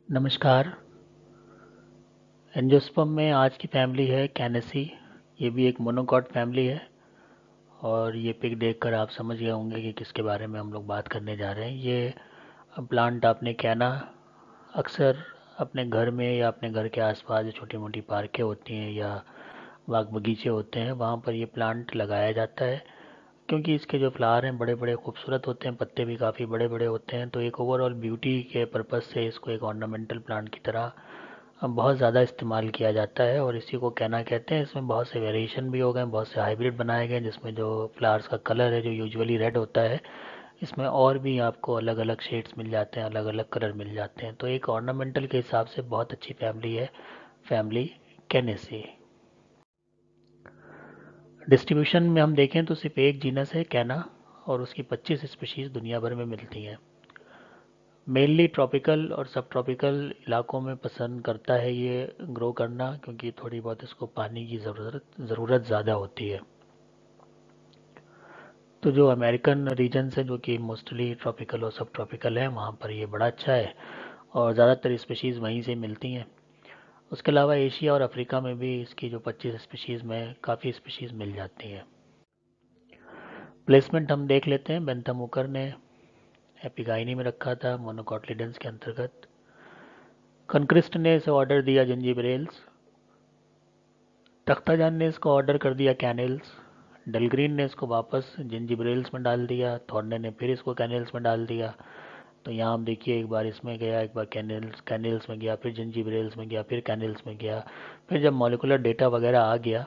नमस्कार। एंजियोस्पर्म में आज की फैमिली है कैनेसी। ये भी एक मोनोकॉट फैमिली है। और ये पिक देखकर आप समझ गए होंगे कि किसके बारे में हम लोग बात करने जा रहे हैं। ये प्लांट आपने कैना अक्सर अपने घर में या अपने घर के आसपास जो छोटी मोटी पार्कें होती हैं या बाग बगीचे होते हैं वहाँ पर ये प्लांट लगाया जाता है, क्योंकि इसके जो फ्लावर हैं बड़े बड़े खूबसूरत होते हैं, पत्ते भी काफ़ी बड़े बड़े होते हैं। तो एक ओवरऑल ब्यूटी के पर्पज़ से इसको एक ऑर्नामेंटल प्लांट की तरह बहुत ज़्यादा इस्तेमाल किया जाता है और इसी को कहना कहते हैं। इसमें बहुत से वेरिएशन भी हो गए, बहुत से हाइब्रिड बनाए गए, जिसमें जो फ्लावर्स का कलर है जो यूजुअली रेड होता है, इसमें और भी आपको अलग अलग शेड्स मिल जाते हैं, अलग अलग कलर मिल जाते हैं। तो एक ऑर्नामेंटल के हिसाब से बहुत अच्छी फैमिली है, फैमिली कैनेसी। डिस्ट्रीब्यूशन में हम देखें तो सिर्फ एक जीनस है कैना, और उसकी 25 स्पीशीज़ दुनिया भर में मिलती हैं। मेनली ट्रॉपिकल और सब ट्रॉपिकल इलाकों में पसंद करता है ये ग्रो करना, क्योंकि थोड़ी बहुत इसको पानी की ज़रूरत ज़्यादा होती है। तो जो अमेरिकन रीजन्स हैं जो कि मोस्टली ट्रॉपिकल और सब ट्रॉपिकल हैं, वहाँ पर ये बड़ा अच्छा है और ज़्यादातर स्पीशीज़ वहीं से मिलती हैं। उसके अलावा एशिया और अफ्रीका में भी इसकी जो 25 स्पीशीज़ में काफ़ी स्पीशीज़ मिल जाती हैं। प्लेसमेंट हम देख लेते हैं। बेंथम हुकर ने एपिगाइनी में रखा था, मोनोकॉटिलिडन्स के अंतर्गत। कनक्रिस्ट ने इसे ऑर्डर दिया जिंजीबरेल्स। तख्ताजान ने इसको ऑर्डर कर दिया कैनेल्स। डलग्रीन ने इसको वापस जिंजीबरेल्स में डाल दिया। थॉर्ने ने फिर इसको कैनेल्स में डाल दिया। तो यहाँ आप देखिए, एक बार इसमें गया, एक बार कैनेल्स में गया, फिर जिंजीबरेल्स में गया, फिर कैनेल्स में गया। फिर जब मॉलिकुलर डेटा वगैरह आ गया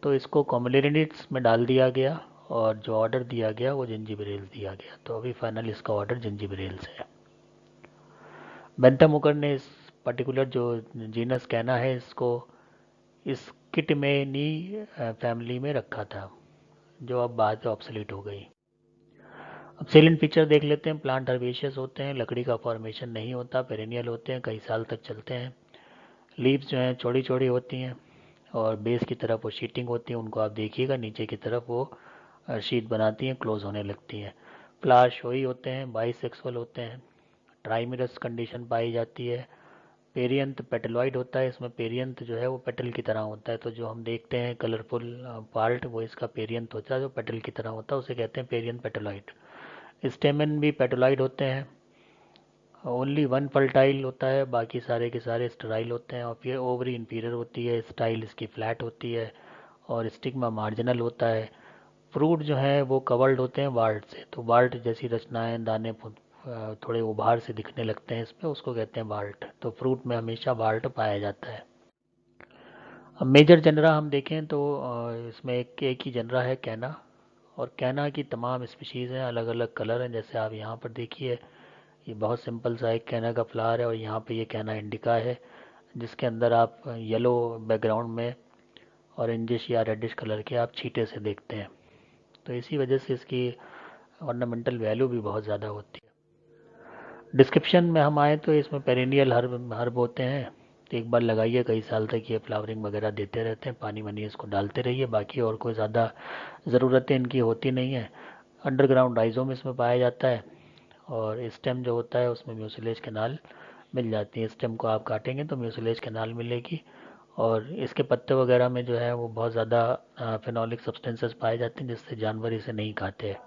तो इसको कॉम्युनिटीज में डाल दिया गया और जो ऑर्डर दिया गया वो जिंजीबरेल्स दिया गया। तो अभी फाइनल इसका ऑर्डर जिंजीबरेल्स है। बेंथम हुकर ने इस पर्टिकुलर जो जीनस कहना है इसको इस किटमेनी फैमिली में रखा था, जो अब बाद में ऑब्सोलीट हो गई। अब सेलेंट फीचर देख लेते हैं। प्लांट हर्बेशियस होते हैं, लकड़ी का फॉर्मेशन नहीं होता, पेरेनियल होते हैं, कई साल तक चलते हैं। लीव्स जो हैं चौड़ी चौड़ी होती हैं और बेस की तरफ वो शीटिंग होती है। उनको आप देखिएगा, नीचे की तरफ वो शीट बनाती हैं, क्लोज होने लगती हैं। फ्लावर शोई होते हैं, बाइसेक्सुअल होते हैं। ट्राइमिरस कंडीशन पाई जाती है। पेरियंथ पेटलॉइड होता है। इसमें पेरियंथ जो है वो पेटल की तरह होता है। तो जो हम देखते हैं कलरफुल पार्ट, वो इसका पेरियंथ होता है जो पेटल की तरह होता है, उसे कहते हैं पेरियंथ पेटलॉइड। स्टेमन भी पेटलॉइड होते हैं। ओनली वन फर्टाइल होता है, बाकी सारे के सारे स्टेराइल होते हैं। और फिर ओवरी इंफीरियर होती है, स्टाइल इसकी फ्लैट होती है और स्टिग्मा मार्जिनल होता है। फ्रूट जो है वो कवर्ड होते हैं वाल्ट से। तो वाल्ट जैसी रचनाएं, दाने थोड़े उभार से दिखने लगते हैं इसमें, उसको कहते हैं वाल्ट। तो फ्रूट में हमेशा वाल्ट पाया जाता है। अब मेजर जनरा हम देखें तो इसमें एक ही जनरा है कैना। और कैना की तमाम स्पीशीज़ हैं, अलग अलग कलर हैं। जैसे आप यहाँ पर देखिए, ये बहुत सिंपल सा एक कैना का फ्लावर है और यहाँ पे ये कैना इंडिका है, जिसके अंदर आप येलो बैकग्राउंड में ऑरेंजिश या रेडिश कलर के आप छींटे से देखते हैं। तो इसी वजह से इसकी ऑर्नामेंटल वैल्यू भी बहुत ज़्यादा होती है। डिस्क्रिप्शन में हम आए तो इसमें पेरेनियल हर्ब हर्ब होते हैं। तो एक बार लगाइए, कई साल तक ये फ्लावरिंग वगैरह देते रहते हैं, पानी वानी इसको डालते रहिए। बाकी और कोई ज़्यादा ज़रूरतें इनकी होती नहीं है। अंडरग्राउंड राइजोम इसमें पाया जाता है और स्टेम जो होता है उसमें म्यूसिलेज कैनाल मिल जाती है। स्टेम को आप काटेंगे तो म्यूसिलेज कैनाल मिलेगी। और इसके पत्ते वगैरह में जो है वो बहुत ज़्यादा फिनोलिक सब्सटेंसेस पाए जाते हैं, जिससे जानवर इसे नहीं खाते हैं।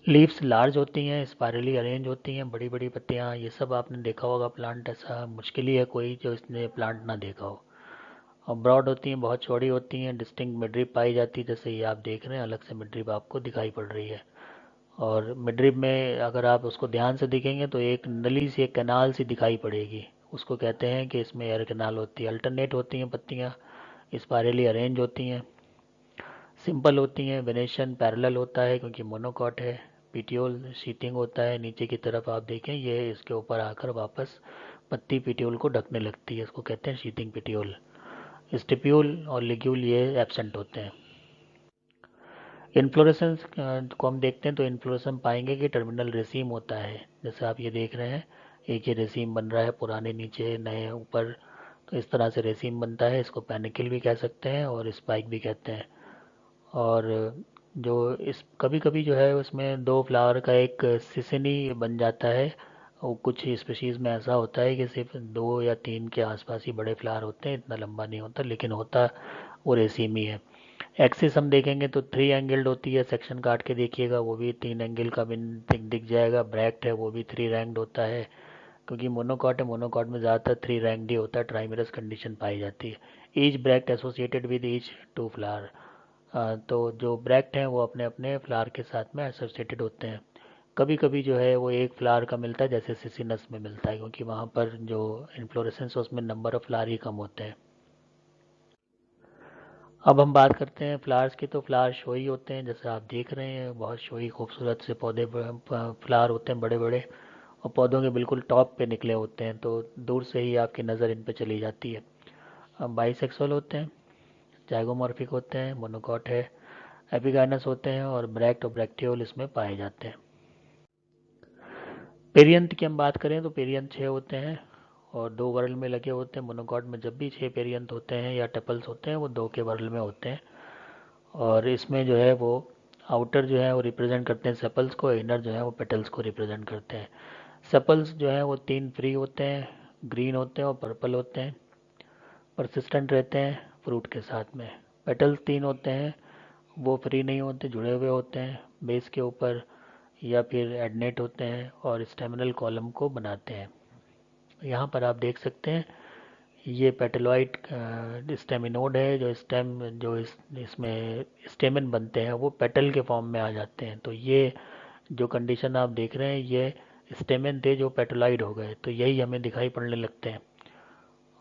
लीव्स लार्ज होती हैं, स्पायरली अरेंज होती हैं, बड़ी बड़ी पत्तियाँ। ये सब आपने देखा होगा प्लांट, ऐसा मुश्किल ही है कोई जो इसने प्लांट ना देखा हो। और ब्रॉड होती हैं, बहुत चौड़ी होती हैं। डिस्टिंक्ट मिडरिप पाई जाती है, जैसे ये आप देख रहे हैं, अलग से मिडरिप आपको दिखाई पड़ रही है। और मिडरिप में अगर आप उसको ध्यान से देखेंगे तो एक नली सी, एक कैनाल सी दिखाई पड़ेगी। उसको कहते हैं कि इसमें एयर कैनाल होती है। अल्टरनेट होती हैं पत्तियाँ, स्पायरली अरेंज होती हैं, सिंपल होती हैं। वेनेशन पैरेलल होता है क्योंकि मोनोकॉट है। पिटियोल शीटिंग होता है, नीचे की तरफ आप देखें ये इसके ऊपर आकर वापस पत्ती पिटियोल को ढकने लगती है, इसको कहते हैं शीटिंग पिटियोल। स्टिप्यूल और लिग्यूल ये एब्सेंट होते हैं। इन्फ्लोरेसेंस को हम देखते हैं तो इन्फ्लोरेसन पाएंगे कि टर्मिनल रेसीम होता है, जैसे आप ये देख रहे हैं। एक ये रेसीम बन रहा है, पुराने नीचे नए ऊपर। तो इस तरह से रेसीम बनता है। इसको पैनिकल भी कह सकते हैं और स्पाइक भी कहते हैं। और जो इस कभी कभी जो है उसमें दो फ्लावर का एक सिसनी बन जाता है, और कुछ स्पीशीज़ में ऐसा होता है कि सिर्फ 2 या 3 के आसपास ही बड़े फ्लावर होते हैं, इतना लंबा नहीं होता, लेकिन होता वो रेसीमी है। एक्सिस हम देखेंगे तो 3 एंगल्ड होती है, सेक्शन काट के देखिएगा वो भी 3 एंगल का भी दिख जाएगा। ब्रैक्ट है वो भी 3 रैंक्ड होता है, क्योंकि मोनोकॉट है, मोनोकॉट में ज़्यादातर 3 रैंक्ड ही होता है, ट्राइमेरस कंडीशन पाई जाती है। Each bract associated with each 2 flower. तो जो ब्रैक्ट हैं वो अपने अपने फ्लावर के साथ में एसोसिएटेड होते हैं। कभी कभी जो है वो एक फ्लावर का मिलता है, जैसे सिसिनस में मिलता है, क्योंकि वहाँ पर जो इन्फ्लोरेसेंस है उसमें नंबर ऑफ फ्लावर ही कम होते हैं। अब हम बात करते हैं फ्लावर्स की। तो फ्लावर शोई होते हैं, जैसे आप देख रहे हैं बहुत शोई खूबसूरत से पौधे फ्लावर होते हैं बड़े बड़े, और पौधों के बिल्कुल टॉप पे निकले होते हैं, तो दूर से ही आपकी नज़र इन पे चली जाती है। अब बाइसेक्सुअल होते हैं, जाइगोमॉर्फिक होते हैं, मोनोकॉट है, एपिगाइनस होते हैं, और ब्रैक्ट और ब्रैक्टियोल इसमें पाए जाते हैं। पेरियंथ की हम बात करें तो पेरियंथ 6 होते हैं और 2 वर्ल में लगे होते हैं। मोनोकॉट में जब भी 6 पेरियंथ होते हैं या टपल्स होते हैं वो 2 के वर्ल में होते हैं। और इसमें जो है वो आउटर जो है वो रिप्रेजेंट करते हैं सेपल्स को, इनर जो है वो पेटल्स को रिप्रेजेंट करते हैं। सेपल्स जो है वो 3 फ्री होते हैं, ग्रीन होते हैं और पर्पल होते हैं, परसिस्टेंट रहते हैं फ्रूट के साथ में। पेटल्स 3 होते हैं, वो फ्री नहीं होते, जुड़े हुए होते हैं बेस के ऊपर, या फिर एडनेट होते हैं और स्टेमिनल कॉलम को बनाते हैं। यहाँ पर आप देख सकते हैं ये पेटलॉइड स्टेमिनोड है, जो स्टेम जो इसमें स्टेमन बनते हैं वो पेटल के फॉर्म में आ जाते हैं। तो ये जो कंडीशन आप देख रहे हैं ये स्टेमन थे जो पेटलॉइड हो गए, तो यही हमें दिखाई पड़ने लगते हैं।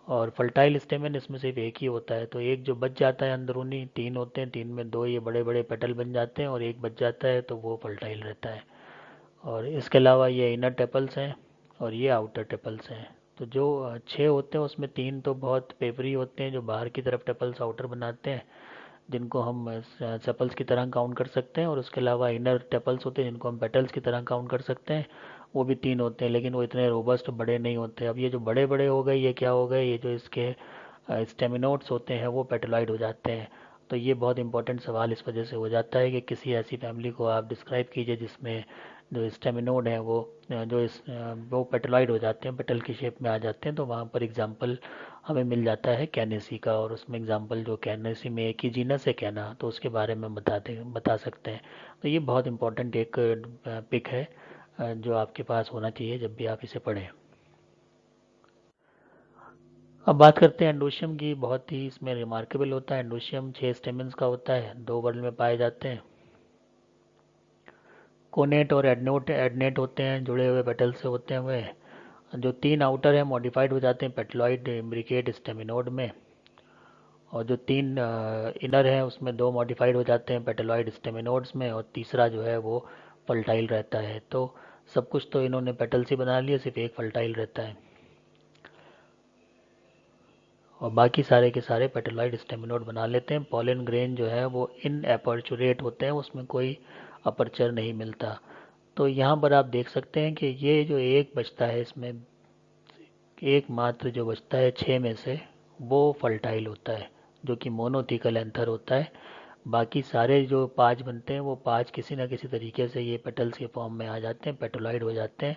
और फर्टाइल स्टेमन इसमें सिर्फ एक ही होता है, तो एक जो बच जाता है अंदरूनी, 3 होते हैं, 3 में 2 ये बड़े बड़े पेटल बन जाते हैं और एक बच जाता है तो वो फर्टाइल रहता है। और इसके अलावा ये इनर टेपल्स हैं और ये आउटर टेपल्स हैं। तो जो 6 होते हैं उसमें 3 तो बहुत पेपरी होते हैं जो बाहर की तरफ टेपल्स आउटर बनाते हैं, जिनको हम सेपल्स की तरह काउंट कर सकते हैं। और उसके अलावा इनर टेपल्स होते हैं जिनको हम पेटल्स की तरह काउंट कर सकते हैं, वो भी 3 होते हैं, लेकिन वो इतने रोबस्ट बड़े नहीं होते। अब ये जो बड़े बड़े हो गए ये क्या हो गए, ये जो इसके स्टेमिनोड्स होते हैं वो पेटलॉइड हो जाते हैं। तो ये बहुत इंपॉर्टेंट सवाल इस वजह से हो जाता है कि किसी ऐसी फैमिली को आप डिस्क्राइब कीजिए जिसमें जो स्टेमिनोड है वो वो पेटलॉइड हो जाते हैं, पेटल की शेप में आ जाते हैं। तो वहाँ पर एग्जांपल हमें मिल जाता है कैनेसी का, और उसमें एग्जांपल जो कैनेसी में एक ही जीनस है कैना, तो उसके बारे में बता सकते हैं। तो ये बहुत इंपॉर्टेंट एक पिक है जो आपके पास होना चाहिए जब भी आप इसे पढ़ें। अब बात करते हैं एंडोशियम की। बहुत ही इसमें रिमार्केबल होता है एंडोशियम, 6 स्टेमन्स का होता है, 2 वर्ल में पाए जाते हैं। कोनेट और एडनोट एडनेट होते हैं, जुड़े हुए पेटल से होते हैं वे। जो 3 आउटर है मॉडिफाइड हो जाते हैं पेटलॉइड इम्ब्रिकेट स्टेमिनोड में, और जो 3 इनर हैं उसमें 2 मॉडिफाइड हो जाते हैं पेटलॉइड स्टेमिनोड्स में, और तीसरा जो है वो फल्टाइल रहता है। तो सब कुछ तो इन्होंने पेटल से बना लिया, सिर्फ एक फल्टाइल रहता है, और बाकी सारे के सारे पेटलॉइड स्टेमिनोड बना लेते हैं। पॉलन ग्रेन जो है वो इन एपर्चुरेट होते हैं, उसमें कोई अपर्चर नहीं मिलता। तो यहाँ पर आप देख सकते हैं कि ये जो एक बचता है इसमें, एक मात्र जो बचता है 6 में से, वो फर्टाइल होता है, जो कि मोनोथिकल एंथर होता है। बाकी सारे जो 5 बनते हैं वो 5 किसी न किसी तरीके से ये पेटल्स के फॉर्म में आ जाते हैं, पेटोलॉइड हो जाते हैं,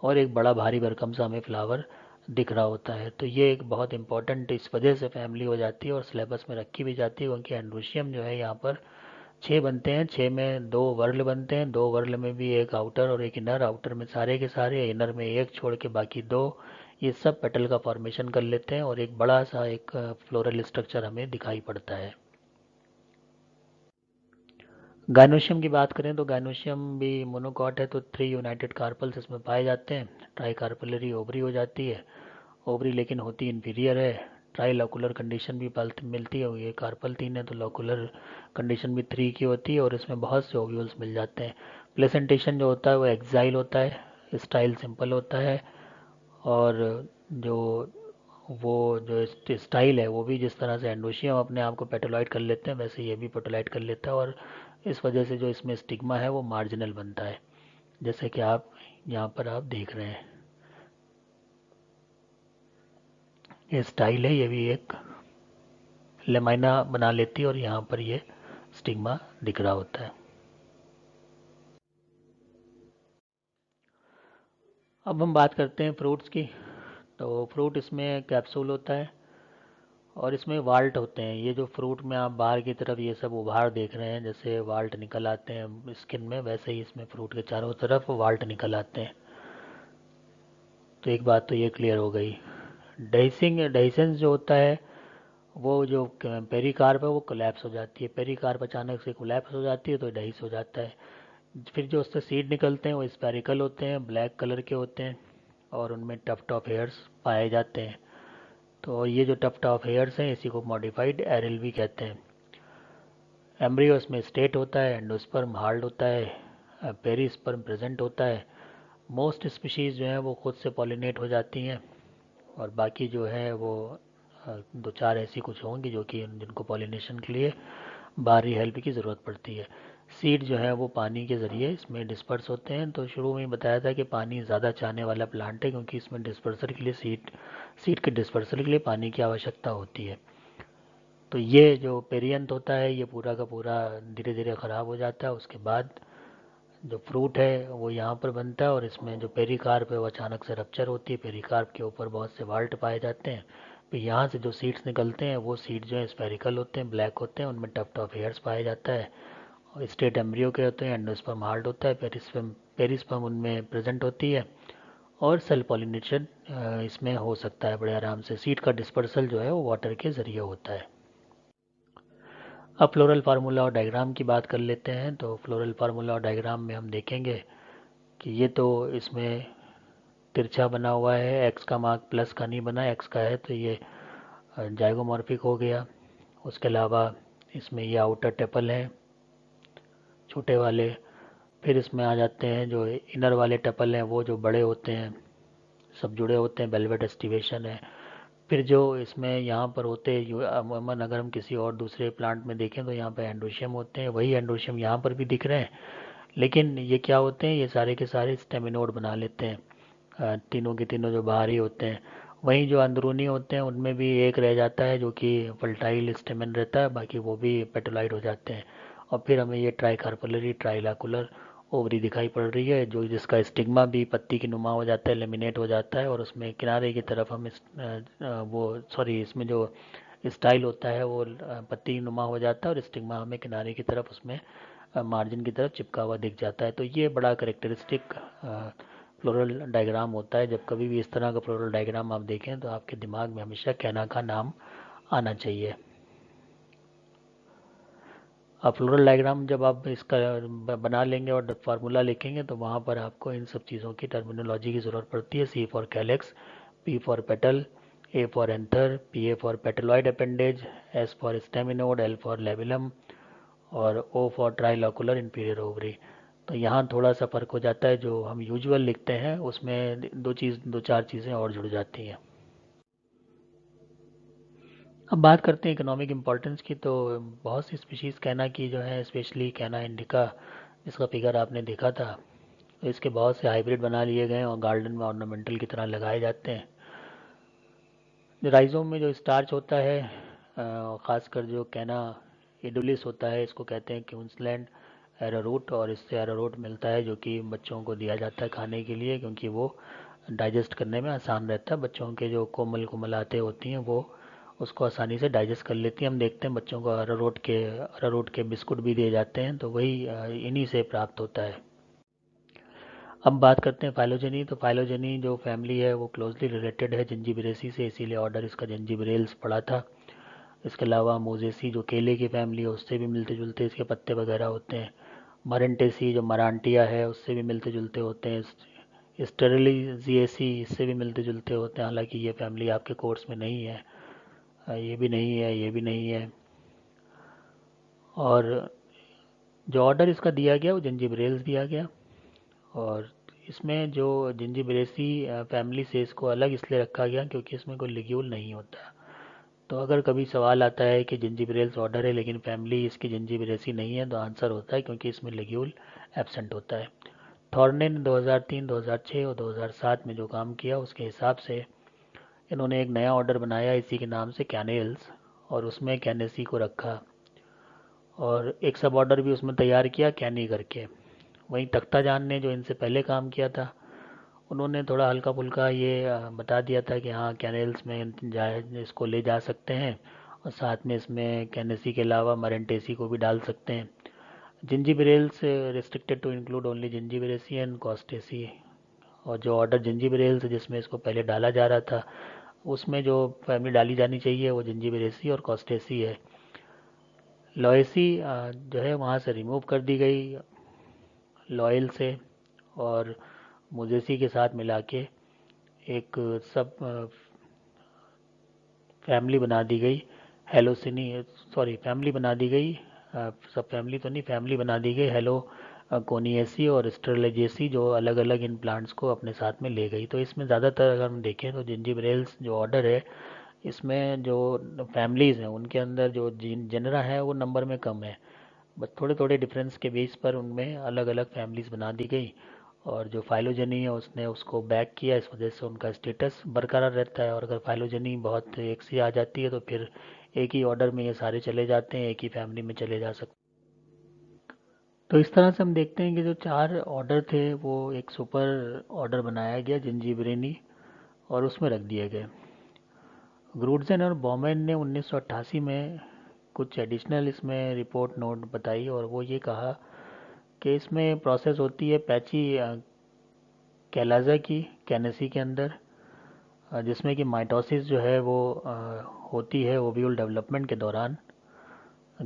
और एक बड़ा भारी भरकम सा हमें फ्लावर दिख रहा होता है। तो ये एक बहुत इंपॉर्टेंट इस वजह से फैमिली हो जाती है और सिलेबस में रखी भी जाती है, क्योंकि एंड्रोशियम जो है यहाँ पर 6 बनते हैं, 6 में 2 वर्ल बनते हैं, 2 वर्ल में भी एक आउटर और एक इनर, आउटर में सारे के सारे, इनर में एक छोड़ के बाकी 2, ये सब पेटल का फॉर्मेशन कर लेते हैं और एक बड़ा सा एक फ्लोरल स्ट्रक्चर हमें दिखाई पड़ता है। गाइनोशियम की बात करें तो गाइनोशियम भी मोनोकॉट है, तो 3 यूनाइटेड कार्पल्स इसमें पाए जाते हैं। ट्राई कार्पलरी ओवरी हो जाती है, ओवरी लेकिन होती इन्फीरियर है। ट्राई लॉकुलर कंडीशन भी मिलती है, ये कार्पल 3 है तो लॉकुलर कंडीशन भी 3 की होती है, और इसमें बहुत से ओव्यूल्स मिल जाते हैं। प्लेसेंटेशन जो होता है वो एक्साइल होता है, स्टाइल सिंपल होता है, और जो वो जो स्टाइल है वो भी जिस तरह से एंडोशियम अपने आप को पेटोलाइट कर लेते हैं वैसे ये भी पेटोलाइट कर लेता है, और इस वजह से जो इसमें स्टिग्मा है वो मार्जिनल बनता है, जैसे कि आप यहाँ पर आप देख रहे हैं। ये स्टाइल है, ये भी एक लेमाइना बना लेती है और यहाँ पर ये स्टिग्मा दिख रहा होता है। अब हम बात करते हैं फ्रूट्स की। तो फ्रूट इसमें कैप्सूल होता है और इसमें वाल्ट होते हैं। ये जो फ्रूट में आप बाहर की तरफ ये सब उभार देख रहे हैं, जैसे वाल्ट निकल आते हैं स्किन में, वैसे ही इसमें फ्रूट के चारों तरफ वाल्ट निकल आते हैं। तो एक बात तो ये क्लियर हो गई। डेhiscence जो होता है, वो जो पेरिकार्प है वो कोलैप्स हो जाती है। पेरिकार्प अचानक से कोलैप्स हो जाती है तो डेहिस हो जाता है। फिर जो उससे सीड निकलते हैं वो स्पेरिकल होते हैं, ब्लैक कलर के होते हैं और उनमें टफ टफ हेयर्स पाए जाते हैं। तो ये जो टफ टफ हेयर्स हैं इसी को मॉडिफाइड एरएलवी कहते हैं। एम्ब्रियो इसमें स्टेट होता है, एंडोस्पर्म हार्ड होता है, पेरिस्पर्म प्रेजेंट होता है। मोस्ट स्पीशीज़ जो हैं वो खुद से पॉलिनेट हो जाती हैं और बाकी जो है वो दो चार ऐसी कुछ होंगी जो कि जिनको पॉलिनेशन के लिए बाहरी हेल्प की ज़रूरत पड़ती है। सीड जो है वो पानी के ज़रिए इसमें डिस्पर्स होते हैं। तो शुरू में ही बताया था कि पानी ज़्यादा चाहने वाला प्लांट है, क्योंकि इसमें डिस्पर्सर के लिए सीड के डिस्पर्सर के लिए पानी की आवश्यकता होती है। तो ये जो पेरियंथ होता है ये पूरा का पूरा धीरे धीरे ख़राब हो जाता है। उसके बाद जो फ्रूट है वो यहाँ पर बनता है और इसमें जो पेरिकार्प है वो अचानक से रप्चर होती है। पेरिकार्प के ऊपर बहुत से वाल्ट पाए जाते हैं। फिर यहाँ से जो सीड्स निकलते हैं वो सीड जो है स्पेरिकल होते हैं, ब्लैक होते हैं, उनमें टफ टफ हेयर्स पाया जाता है और स्टेट एम्ब्रियो के होते हैं। एंडोस्पर्म हार्ड होता है, पेरिस्पर्म उनमें प्रेजेंट होती है और सेल पॉलिनेशन इसमें हो सकता है बड़े आराम से। सीड का डिस्पर्सल जो है वो वाटर के ज़रिए होता है। अब फ्लोरल फार्मूला और डायग्राम की बात कर लेते हैं। तो फ्लोरल फार्मूला और डायग्राम में हम देखेंगे कि ये तो इसमें तिरछा बना हुआ है, एक्स का मार्क प्लस का नहीं बना, एक्स का है तो ये जाइगोमॉर्फिक हो गया। उसके अलावा इसमें ये आउटर टेपल है छोटे वाले। फिर इसमें आ जाते हैं जो इनर वाले टेपल हैं वो जो बड़े होते हैं, सब जुड़े होते हैं, वेलवेट एस्टिवेशन है। फिर जो इसमें यहाँ पर होते हैं अमूमन अगर हम किसी और दूसरे प्लांट में देखें तो यहाँ पे एंड्रोशियम होते हैं, वही एंड्रोशियम यहाँ पर भी दिख रहे हैं, लेकिन ये क्या होते हैं, ये सारे के सारे स्टेमिनोड बना लेते हैं। तीनों के तीनों जो बाहरी होते हैं। वहीं जो अंदरूनी होते हैं उनमें भी एक रह जाता है जो कि फल्टाइल स्टेमन रहता है, बाकी वो भी पेटोलाइट हो जाते हैं। और फिर हमें ये ट्राइकार्पलरी ट्राइलाकुलर ओवरी दिखाई पड़ रही है, जो जिसका स्टिग्मा भी पत्ती की नुमा हो जाता है, लेमिनेट हो जाता है और उसमें किनारे की तरफ हम इसमें जो स्टाइल होता है वो पत्ती की नुमा हो जाता है और स्टिग्मा हमें किनारे की तरफ उसमें मार्जिन की तरफ चिपका हुआ दिख जाता है। तो ये बड़ा करेक्टरिस्टिक फ्लोरल डायग्राम होता है। जब कभी भी इस तरह का फ्लोरल डायग्राम आप देखें तो आपके दिमाग में हमेशा कैना का नाम आना चाहिए। अब फ्लोरल डायग्राम जब आप इसका बना लेंगे और फार्मूला लिखेंगे तो वहाँ पर आपको इन सब चीज़ों की टर्मिनोलॉजी की ज़रूरत पड़ती है। C for calyx, P for petal, A for anther, P A for petaloid appendage, S for staminode, L for labellum और O for trilocular inferior ovary. तो यहाँ थोड़ा सा फ़र्क हो जाता है, जो हम यूजुअल लिखते हैं उसमें दो चार चीज़ें और जुड़ जाती हैं। अब बात करते हैं इकोनॉमिक इम्पोर्टेंस की। तो बहुत सी स्पीशीज़ कैना की जो है, स्पेशली कैना इंडिका, इसका फिगर आपने देखा था, तो इसके बहुत से हाइब्रिड बना लिए गए और गार्डन में ऑर्नामेंटल की तरह लगाए जाते हैं। राइजोम में जो स्टार्च होता है, ख़ासकर जो कैना एडुलिस होता है, इसको कहते हैं क्यूंसलैंड एरारूट, और इससे एरारूट मिलता है जो कि बच्चों को दिया जाता है खाने के लिए, क्योंकि वो डाइजेस्ट करने में आसान रहता है। बच्चों के जो कोमल कोमलाते होती हैं वो उसको आसानी से डाइजेस्ट कर लेती हैं। हम देखते हैं बच्चों को अरारोट के बिस्कुट भी दिए जाते हैं, तो वही इन्हीं से प्राप्त होता है। अब बात करते हैं फाइलोजेनी। तो फाइलोजेनी जो फैमिली है वो क्लोजली रिलेटेड है जिंजीबरेसी से, इसीलिए ऑर्डर इसका जिंजीबरेल्स पड़ा था। इसके अलावा मोजेसी जो केले की फैमिली है उससे भी मिलते जुलते इसके पत्ते वगैरह होते हैं। मरंटेसी जो मरांटिया है उससे भी मिलते जुलते होते हैं। स्टेरिलिजिएसी इससे भी मिलते जुलते होते हैं, हालांकि ये फैमिली आपके कोर्स में नहीं है। ये भी नहीं है, ये भी नहीं है। और जो ऑर्डर इसका दिया गया वो जिंजीबरेल्स दिया गया। और इसमें जो जिंजीबरेसी फैमिली से इसको अलग इसलिए रखा गया क्योंकि इसमें कोई लिग्यूल नहीं होता। तो अगर कभी सवाल आता है कि जिंजीबरेल्स ऑर्डर है लेकिन फैमिली इसकी जिंजीबरेसी नहीं है, तो आंसर होता है क्योंकि इसमें लिग्यूल एब्सेंट होता है। थॉर्ने ने 2003, 2006 और 2007 में जो काम किया उसके हिसाब से इन्होंने एक नया ऑर्डर बनाया इसी के नाम से, कैनेल्स, और उसमें कैनेसी को रखा और एक सब ऑर्डर भी उसमें तैयार किया कैनी करके। वहीं तख्ताजान ने जो इनसे पहले काम किया था उन्होंने थोड़ा हल्का फुल्का ये बता दिया था कि हाँ कैनेल्स में इसको ले जा सकते हैं, और साथ में इसमें कैनेसी के अलावा मरेंटेसी को भी डाल सकते हैं। Zingiberales restricted to include only Zingiberaceae and Costaceae. और जो ऑर्डर जिंजीबरेल्स जिसमें इसको पहले डाला जा रहा था, उसमें जो फैमिली डाली जानी चाहिए वो जिंजीबरेसी और कॉस्टेसी है। लॉयसी जो है वहाँ से रिमूव कर दी गई लॉयल से, और मुजेसी के साथ मिला के एक सब फैमिली बना दी गई। हेलोसिनी, सॉरी फैमिली बना दी गई, सब फैमिली तो नहीं, फैमिली बना दी गई हेलो कोनिएसी और स्टेरलिजेसी, जो अलग अलग इन प्लांट्स को अपने साथ में ले गई। तो इसमें ज़्यादातर अगर हम देखें तो जिंजीबरेल्स जो ऑर्डर है, इसमें जो फैमिलीज़ हैं उनके अंदर जो जेनरा है वो नंबर में कम है, बस थोड़े थोड़े डिफरेंस के बेस पर उनमें अलग अलग फैमिलीज़ बना दी गई। और जो फाइलोजेनी है उसने उसको बैक किया, इस वजह से उनका स्टेटस बरकरार रहता है। और अगर फाइलोजेनी बहुत एक सी आ जाती है तो फिर एक ही ऑर्डर में ये सारे चले जाते हैं, एक ही फैमिली में चले जा सकते हैं। तो इस तरह से हम देखते हैं कि जो 4 ऑर्डर थे वो एक सुपर ऑर्डर बनाया गया जिंजीबरेनी, और उसमें रख दिए गए। ग्रूडजन और बॉमेन ने 1988 में कुछ एडिशनल इसमें रिपोर्ट नोट बताई, और वो ये कहा कि इसमें प्रोसेस होती है पैची कैलाजा की कैनेसी के अंदर, जिसमें कि माइटोसिस जो है वो होती है ओव्यूल डेवलपमेंट के दौरान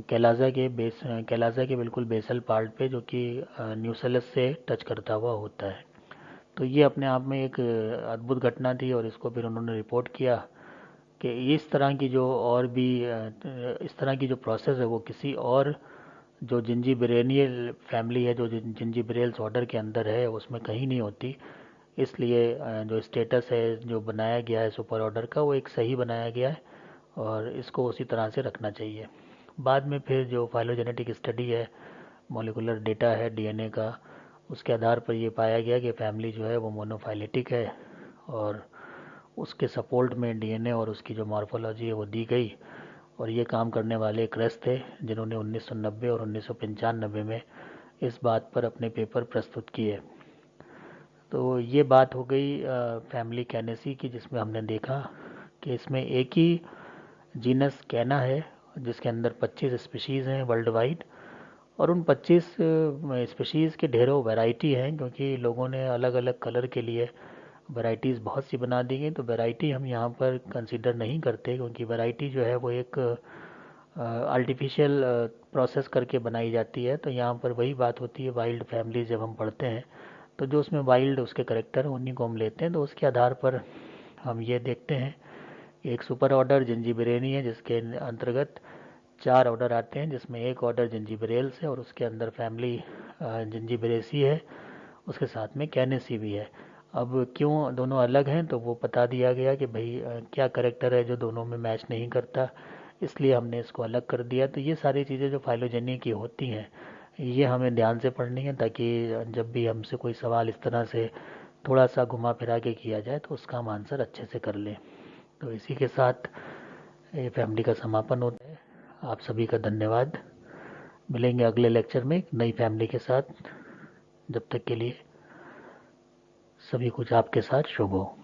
कैलाजा के बिल्कुल बेसल पार्ट पे, जो कि न्यूसेलस से टच करता हुआ होता है। तो ये अपने आप में एक अद्भुत घटना थी, और इसको फिर उन्होंने रिपोर्ट किया कि इस तरह की जो और भी इस तरह की जो प्रोसेस है वो किसी और जो जिंजीबरेनियल फैमिली है, जो जिंजीबरेल्स ऑर्डर के अंदर है, उसमें कहीं नहीं होती। इसलिए जो स्टेटस है जो बनाया गया है सुपर ऑर्डर का, वो एक सही बनाया गया है, और इसको उसी तरह से रखना चाहिए। बाद में फिर जो फाइलोजेनेटिक स्टडी है, मॉलिकुलर डेटा है डीएनए का, उसके आधार पर ये पाया गया कि फैमिली जो है वो मोनोफाइलेटिक है, और उसके सपोर्ट में डीएनए और उसकी जो मॉर्फोलॉजी है वो दी गई। और ये काम करने वाले क्रेस थे जिन्होंने 1990 और 1995 में इस बात पर अपने पेपर प्रस्तुत किए। तो ये बात हो गई फैमिली कैनेसी की, जिसमें हमने देखा कि इसमें एक ही जीनस कैना है जिसके अंदर 25 स्पीशीज़ हैं वर्ल्ड वाइड, और उन 25 स्पीशीज़ के ढेरों वैरायटी हैं, क्योंकि लोगों ने अलग अलग कलर के लिए वैरायटीज़ बहुत सी बना दी गई। तो वैरायटी हम यहाँ पर कंसीडर नहीं करते, क्योंकि वैरायटी जो है वो एक आर्टिफिशियल प्रोसेस करके बनाई जाती है। तो यहाँ पर वही बात होती है, वाइल्ड फैमिली जब हम पढ़ते हैं तो जो उसमें वाइल्ड उसके करेक्टर हैं उन्हीं को हम लेते हैं। तो उसके आधार पर हम ये देखते हैं कि एक सुपर ऑर्डर जिंजीबरेनी है, जिसके अंतर्गत 4 ऑर्डर आते हैं, जिसमें एक ऑर्डर जिंजीबरेल्स है और उसके अंदर फैमिली जिंजीबरेसी है, उसके साथ में कैनेसी भी है। अब क्यों दोनों अलग हैं, तो वो बता दिया गया कि भाई क्या करेक्टर है जो दोनों में मैच नहीं करता, इसलिए हमने इसको अलग कर दिया। तो ये सारी चीज़ें जो फाइलोजेनी की होती हैं, ये हमें ध्यान से पढ़नी है, ताकि जब भी हमसे कोई सवाल इस तरह से थोड़ा सा घुमा फिरा के किया जाए तो उसका हम आंसर अच्छे से कर लें। तो इसी के साथ ये फैमिली का समापन होता है। आप सभी का धन्यवाद। मिलेंगे अगले लेक्चर में एक नई फैमिली के साथ। जब तक के लिए सभी कुछ आपके साथ शुभ हो।